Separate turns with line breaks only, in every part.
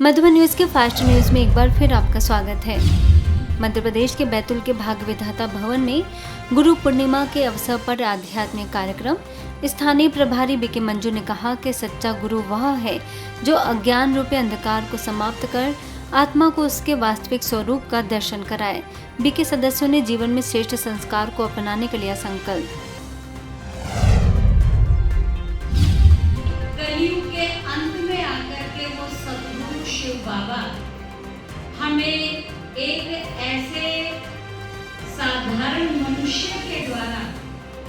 Madhuban news के fast news में एक बार फिर आपका स्वागत है। मध्य प्रदेश के बैतूल के भाग्य विधाता भवन में गुरु पूर्णिमा के अवसर पर आध्यात्मिक कार्यक्रम। स्थानीय प्रभारी बीके मंजू ने कहा कि सच्चा गुरु वह है जो अज्ञान रूपी अंधकार को समाप्त कर आत्मा को उसके वास्तविक स्वरूप का दर्शन कराए। बीके सदस्यों ने जीवन में श्रेष्ठ संस्कार को अपनाने के लिए संकल्प।
कलयुग के अंत में आकर के वो सद्गुरु शिव बाबा हमें एक ऐसे साधारण मनुष्य के द्वारा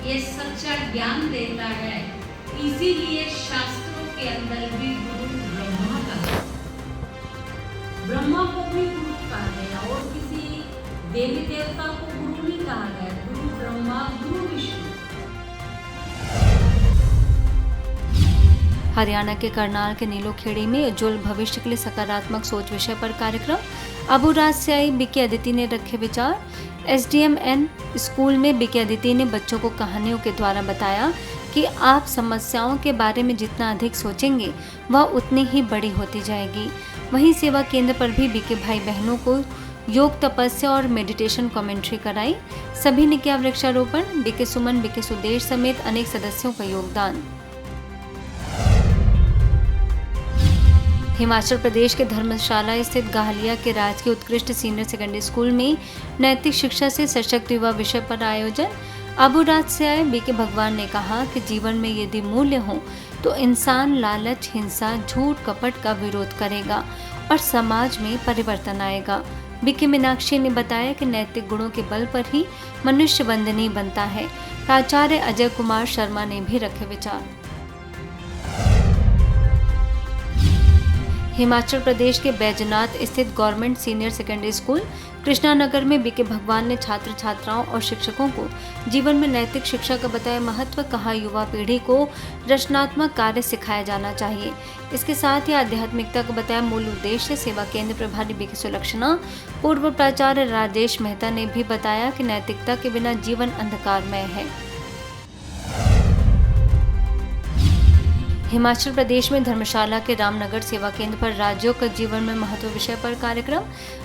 ये सच्चा ज्ञान देता है। इसीलिए शास्त्रों के अंदर भी गुरु ब्रह्मा का, ब्रह्मा को भी गुरु कहा गया और किसी देवी देवता को गुरु नहीं कहा गया। गुरु ब्रह्मा, गुरु विष्णु।
हरियाणा के करनाल के नीलोखेड़ी में उज्जवल भविष्य के लिए सकारात्मक सोच विषय पर कार्यक्रम। अबुराज से आई बीके अदिति ने रखे विचार। SDMN स्कूल में बीके अदिति ने बच्चों को कहानियों के द्वारा बताया कि आप समस्याओं के बारे में जितना अधिक सोचेंगे वह उतनी ही बड़ी होती जाएगी। वहीं सेवा केंद्र पर भी बीके भाई बहनों को योग, तपस्या और मेडिटेशन कमेंट्री कराई। सभी ने किया वृक्षारोपण। बीके सुमन, बीके सुदेश समेत अनेक सदस्यों का योगदान। हिमाचल प्रदेश के धर्मशाला स्थित गाहलिया के राजकीय उत्कृष्ट सीनियर सेकेंडरी स्कूल में नैतिक शिक्षा से सशक्त युवा विषय पर आयोजन। अबुराज से आए बीके भगवान ने कहा कि जीवन में यदि मूल्य हो तो इंसान लालच, हिंसा, झूठ, कपट का विरोध करेगा और समाज में परिवर्तन आएगा। बीके मीनाक्षी ने बताया कि नैतिक गुणों के बल पर ही मनुष्य वंदनीय बनता है। प्राचार्य अजय कुमार शर्मा ने भी रखे विचार। हिमाचल प्रदेश के बैजनाथ स्थित government senior secondary school Krishnanagar में बीके भगवान ने छात्र छात्राओं और शिक्षकों को जीवन में नैतिक शिक्षा का बताया महत्व। कहा, युवा पीढ़ी को रचनात्मक कार्य सिखाया जाना चाहिए। इसके साथ ही आध्यात्मिकता का बताया मूल उद्देश्य। सेवा केंद्र प्रभारी बीके सुलक्षणा, पूर्व प्राचार्य राजेश मेहता ने भी बताया कि नैतिकता के बिना जीवन अंधकारमय है। हिमाचल प्रदेश में धर्मशाला के रामनगर सेवा केंद्र पर राजयोग का जीवन में महत्व विषय पर कार्यक्रम।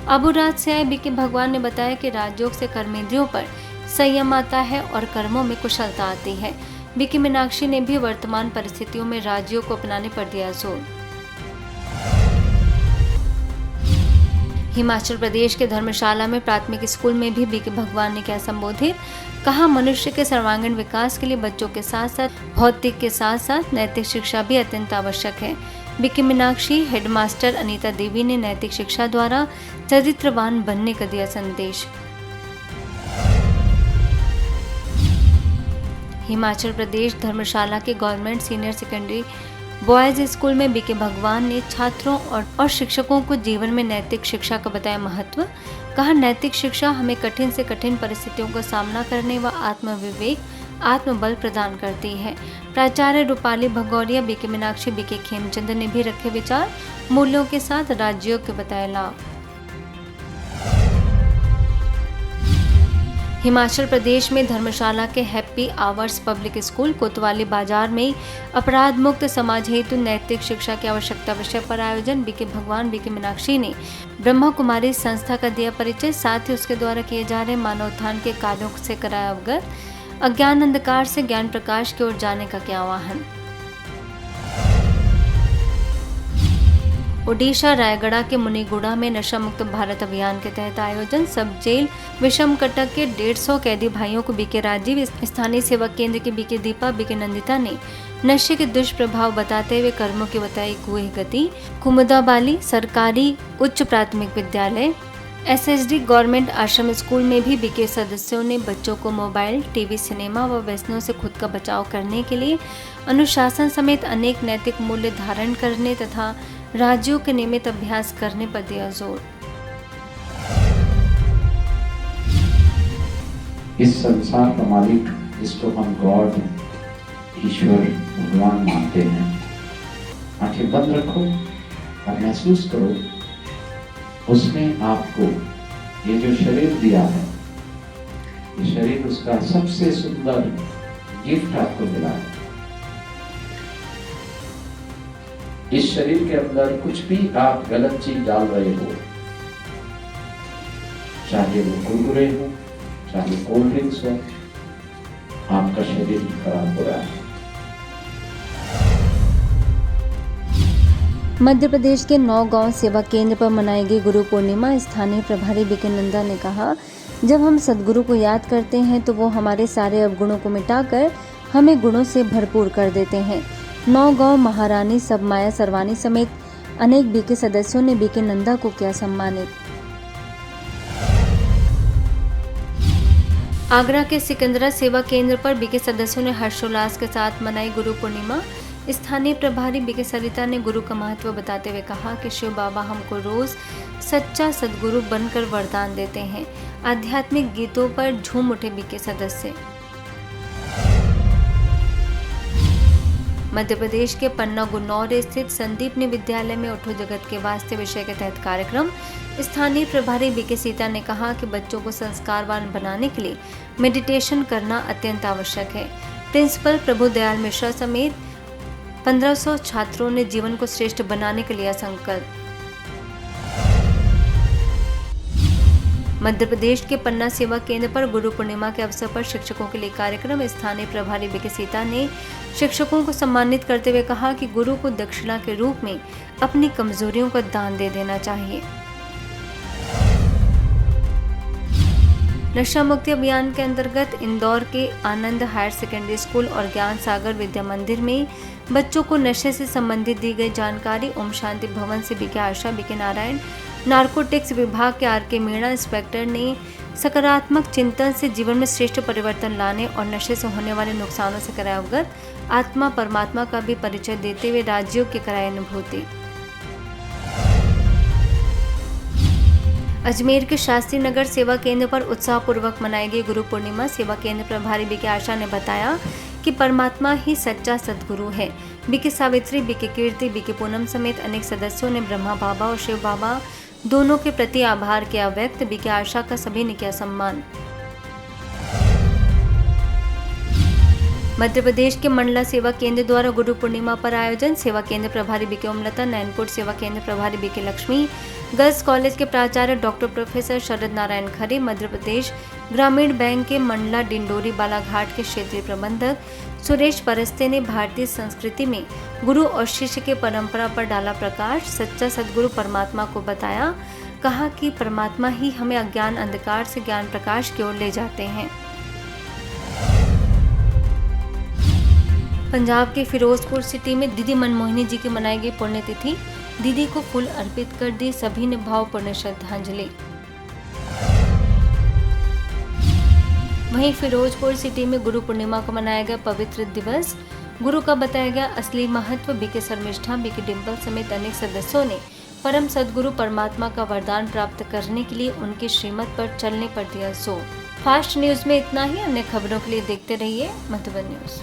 अबुराज से आए बीके भगवान ने बताया कि राजयोग से कर्मेंद्रियों पर संयम आता है और कर्मों में कुशलता आती है। बीके मीनाक्षी ने भी वर्तमान परिस्थितियों में राजयोग को अपनाने पर दिया जोर। हिमाचल प्रदेश के धर्मशाला में प्राथमिक स्कूल में भी बीके भगवान ने किया संबोधित। कहा, मनुष्य के सर्वांगीण विकास के लिए बच्चों के साथ साथ भौतिक के साथ साथ नैतिक शिक्षा भी अत्यंत आवश्यक है। बीके मीनाक्षी, हेडमास्टर अनीता देवी ने नैतिक शिक्षा द्वारा चरित्रवान बनने का दिया संदेश। हिमाचल प्रदेश धर्मशाला के government senior secondary boys school में बीके भगवान ने छात्रों और शिक्षकों को जीवन में नैतिक शिक्षा का बताया महत्व। कहा, नैतिक शिक्षा हमें कठिन से कठिन परिस्थितियों का सामना करने व आत्मविवेक, आत्मबल प्रदान करती है। प्राचार्य रूपाली भगौरिया, बीके मीनाक्षी, बीके खेमचंद ने भी रखे विचार। मूल्यों के साथ राजयोग के बताए लाभ। हिमाचल प्रदेश में धर्मशाला के हैप्पी आवर्स पब्लिक स्कूल कोतवाली बाजार में अपराध मुक्त समाज हेतु नैतिक शिक्षा की आवश्यकता विषय पर आयोजन। बीके भगवान, बीके मीनाक्षी ने ब्रह्मा कुमारी संस्था का दिया परिचय। साथ ही उसके द्वारा किए जा रहे मानवोत्थान के कार्यों से कराया अवगत। अज्ञान अंधकार से ज्ञान प्रकाश की ओर जाने का किया आह्वान। ओडिशा रायगढ़ के मुनिगुड़ा में नशा मुक्त भारत अभियान के तहत आयोजन। सब जेल विषमकटक के 150 कैदी भाइयों को बीके राजीव, स्थानीय सेवा केंद्र के बीके दीपा, बीके नंदिता ने नशे के दुष्प्रभाव बताते हुए कर्मों की बताई गुह गति। कुमुदाबाली सरकारी उच्च प्राथमिक विद्यालय SSD गवर्नमेंट आश्रम स्कूल में भी बीके सदस्यों ने बच्चों को मोबाइल, टीवी, सिनेमा व व्यसनों से खुद का बचाव करने के लिए अनुशासन समेत अनेक नैतिक मूल्य धारण करने तथा राजयोग के नियमित अभ्यास करने पर दिया जोर।
इस संसार का मालिक, जिसको हम गॉड, ईश्वर, भगवान मानते हैं, आंखें बंद रखो और महसूस करो उसने आपको ये जो शरीर दिया है, ये शरीर उसका सबसे सुंदर गिफ्ट आपको मिला है। इस शरीर के अंदर कुछ भी आप गलत चीज डाल रहे हो, चाहे वो कुरकुरे हो, चाहे कोल्ड ड्रिंक्स हो, आपका शरीर खराब हो रहा है।
मध्य प्रदेश के 9 गांव सेवा केंद्र पर मनाई गई गुरु पूर्णिमा। स्थानीय प्रभारी बीके नंदा ने कहा, जब हम सदगुरु को याद करते हैं तो वो हमारे सारे अवगुणों को मिटाकर हमें गुणों से भरपूर कर देते हैं। 9 गांव महारानी सबमाया सरवानी समेत अनेक बीके सदस्यों ने बीके नंदा को किया सम्मानित। आगरा के सिकंदरा सेवा केंद्र पर बीके सदस्यों ने हर्षोल्लास के साथ मनाई गुरु पूर्णिमा। स्थानीय प्रभारी बीके सरिता ने गुरु का महत्व बताते हुए कहा कि शिव बाबा हमको रोज सच्चा सदगुरु बनकर वरदान देते हैं। आध्यात्मिक गीतों पर झूम उठे बीके सदस्य। मध्य प्रदेश के पन्ना गुन्नौर स्थित संदीपनी विद्यालय में उठो जगत के वास्ते विषय के तहत कार्यक्रम। स्थानीय प्रभारी बीके सीता ने कहा कि बच्चों को संस्कारवान बनाने के लिए मेडिटेशन करना अत्यंत आवश्यक है। प्रिंसिपल प्रभु दयाल मिश्रा समेत 1500 छात्रों ने जीवन को श्रेष्ठ बनाने के लिए संकल्प। मध्य प्रदेश के पन्ना सेवा केंद्र पर गुरु पूर्णिमा के अवसर पर शिक्षकों के लिए कार्यक्रम। स्थानीय प्रभारी बीके सीता ने शिक्षकों को सम्मानित करते हुए कहा कि गुरु को दक्षिणा के रूप में अपनी कमजोरियों का दान दे देना चाहिए। नशा मुक्ति अभियान के अंतर्गत इंदौर के आनंद हायर सेकेंडरी स्कूल और ज्ञान सागर विद्या मंदिर में बच्चों को नशे से संबंधित दी गई जानकारी। ओम शांति भवन से बीके आशा, बीके नारायण, नार्कोटिक्स विभाग के आर के मीणा इंस्पेक्टर ने सकारात्मक चिंतन से जीवन में श्रेष्ठ परिवर्तन लाने और नशे से होने वाले नुकसानों से कराया अवगत। आत्मा परमात्मा का भी परिचय देते हुए राज्यों की कराई अनुभूति। अजमेर के शास्त्री नगर सेवा केंद्र पर उत्साहपूर्वक मनाई गई गुरु पूर्णिमा। सेवा केंद्र प्रभारी बीके आशा ने बताया कि परमात्मा ही सच्चा सद्गुरु है। बीके सावित्री, बीके कीर्ति, बीके पूनम समेत अनेक सदस्यों ने ब्रह्मा बाबा और शिव बाबा दोनों के प्रति आभार किया व्यक्त। बीके आशा का सभी ने किया सम्मान। मध्य प्रदेश के मंडला सेवा केंद्र द्वारा गुरु पूर्णिमा पर आयोजन। सेवा केंद्र प्रभारी बीके ओमलता, नैनपुर सेवा केंद्र प्रभारी बीके लक्ष्मी, गर्ल्स कॉलेज के प्राचार्य डॉक्टर प्रोफेसर शरद नारायण खरे, मध्य प्रदेश ग्रामीण बैंक के मंडला डिंडोरी बालाघाट के क्षेत्रीय प्रबंधक सुरेश परस्ते ने भारतीय संस्कृति में गुरु और शिष्य के परंपरा पर डाला प्रकाश। सच्चा सद्गुरु परमात्मा को बताया। कहा कि परमात्मा ही हमें अज्ञान अंधकार से ज्ञान प्रकाश की ओर ले जाते हैं। पंजाब के फिरोजपुर सिटी में दीदी मनमोहिनी जी की मनाई गई पुण्यतिथि। दीदी को फूल अर्पित कर दी सभी ने भावपूर्ण श्रद्धांजलि। वहीं फिरोजपुर सिटी में गुरु पूर्णिमा को मनाया गया पवित्र दिवस। गुरु का बताया गया असली महत्व। बीके शर्मिष्ठा, बीके डिम्पल समेत अनेक सदस्यों ने परम सद्गुरु परमात्मा का वरदान प्राप्त करने के लिए उनकी श्रीमत पर चलने पर दिया जोर। फास्ट न्यूज में इतना ही। अन्य खबरों के लिए देखते रहिए मधुबन न्यूज।